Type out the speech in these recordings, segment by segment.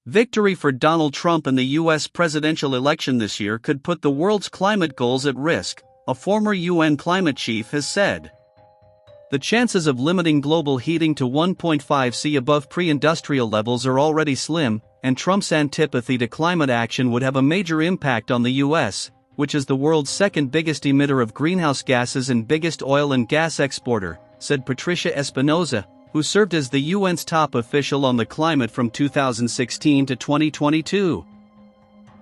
Victory for Donald Trump in the U.S. presidential election this year could put the world's climate goals at risk, a former UN climate chief has said. The chances of limiting global heating to 1.5°C above pre-industrial levels are already slim, and Trump's antipathy to climate action would have a major impact on the U.S., which is the world's second biggest emitter of greenhouse gases and biggest oil and gas exporter, said Patricia Espinosa, who served as the UN's top official on the climate from 2016 to 2022.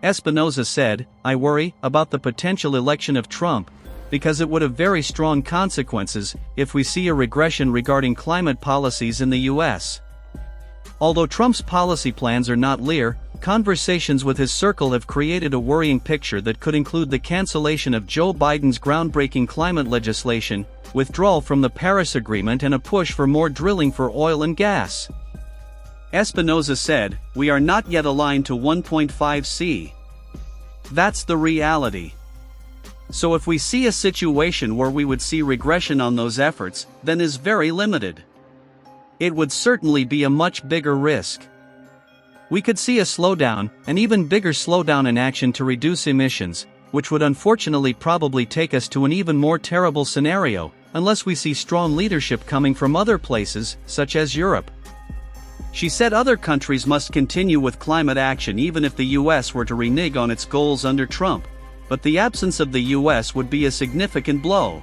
Espinosa said, "I worry about the potential election of Trump, because it would have very strong consequences if we see a regression regarding climate policies in the U.S." Although Trump's policy plans are not clear, conversations with his circle have created a worrying picture that could include the cancellation of Joe Biden's groundbreaking climate legislation, withdrawal from the Paris Agreement, and a push for more drilling for oil and gas. Espinosa said, "We are not yet aligned to 1.5°C. That's the reality. So if we see a situation where we would see regression on those efforts, then is very limited. It would certainly be a much bigger risk. We could see a slowdown, an even bigger slowdown in action to reduce emissions, which would unfortunately probably take us to an even more terrible scenario, unless we see strong leadership coming from other places, such as Europe." She said other countries must continue with climate action even if the U.S. were to renege on its goals under Trump, but the absence of the U.S. would be a significant blow.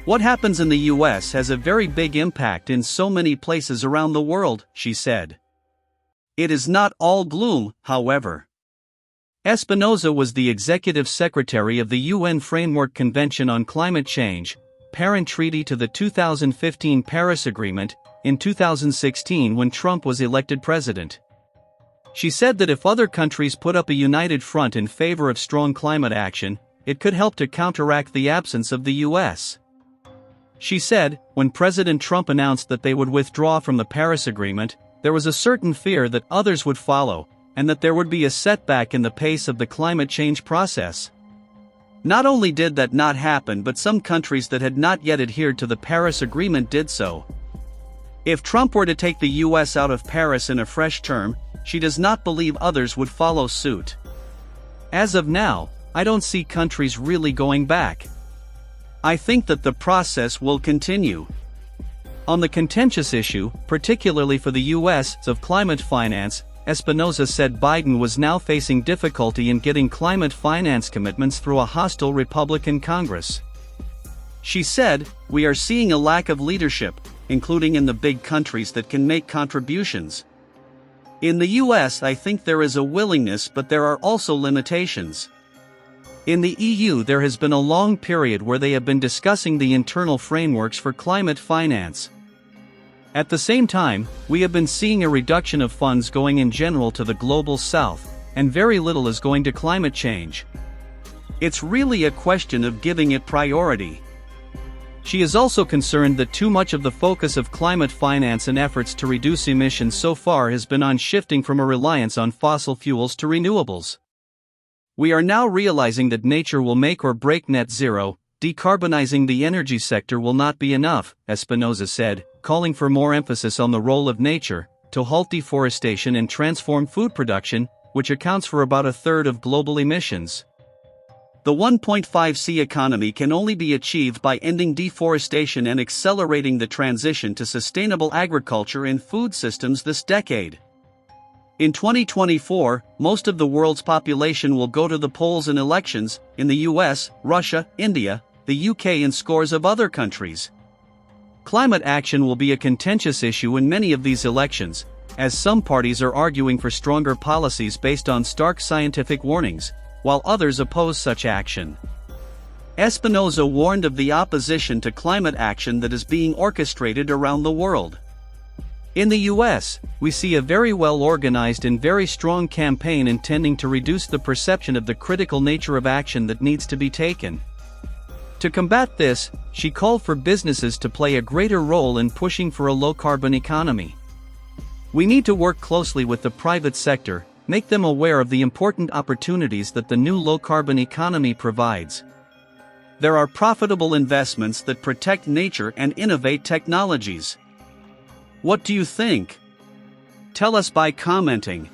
"What happens in the U.S. has a very big impact in so many places around the world," she said. It is not all gloom, however. Espinosa was the executive secretary of the UN Framework Convention on Climate Change, parent treaty to the 2015 Paris Agreement, in 2016 when Trump was elected president. She said that if other countries put up a united front in favor of strong climate action, it could help to counteract the absence of the U.S. She said, when President Trump announced that they would withdraw from the Paris Agreement, there was a certain fear that others would follow, and that there would be a setback in the pace of the climate change process. Not only did that not happen, but some countries that had not yet adhered to the Paris Agreement did so. If Trump were to take the U.S. out of Paris in a fresh term, she does not believe others would follow suit. As of now, I don't see countries really going back. I think that the process will continue. On the contentious issue, particularly for the U.S., of climate finance, Espinosa said Biden was now facing difficulty in getting climate finance commitments through a hostile Republican Congress. She said, "We are seeing a lack of leadership, including in the big countries that can make contributions. In the U.S. I think there is a willingness, but there are also limitations. In the EU there has been a long period where they have been discussing the internal frameworks for climate finance. At the same time, we have been seeing a reduction of funds going in general to the global south, and very little is going to climate change. It's really a question of giving it priority." She is also concerned that too much of the focus of climate finance and efforts to reduce emissions so far has been on shifting from a reliance on fossil fuels to renewables. "We are now realizing that nature will make or break net zero. Decarbonizing the energy sector will not be enough," Espinosa said, calling for more emphasis on the role of nature, to halt deforestation and transform food production, which accounts for about a third of global emissions. The 1.5°C economy can only be achieved by ending deforestation and accelerating the transition to sustainable agriculture and food systems this decade. In 2024, most of the world's population will go to the polls in elections, in the US, Russia, India, the UK and scores of other countries. Climate action will be a contentious issue in many of these elections, as some parties are arguing for stronger policies based on stark scientific warnings, while others oppose such action. Espinosa warned of the opposition to climate action that is being orchestrated around the world. In the US, we see a very well-organized and very strong campaign intending to reduce the perception of the critical nature of action that needs to be taken. To combat this, she called for businesses to play a greater role in pushing for a low-carbon economy. "We need to work closely with the private sector, make them aware of the important opportunities that the new low-carbon economy provides. There are profitable investments that protect nature and innovate technologies." What do you think? Tell us by commenting.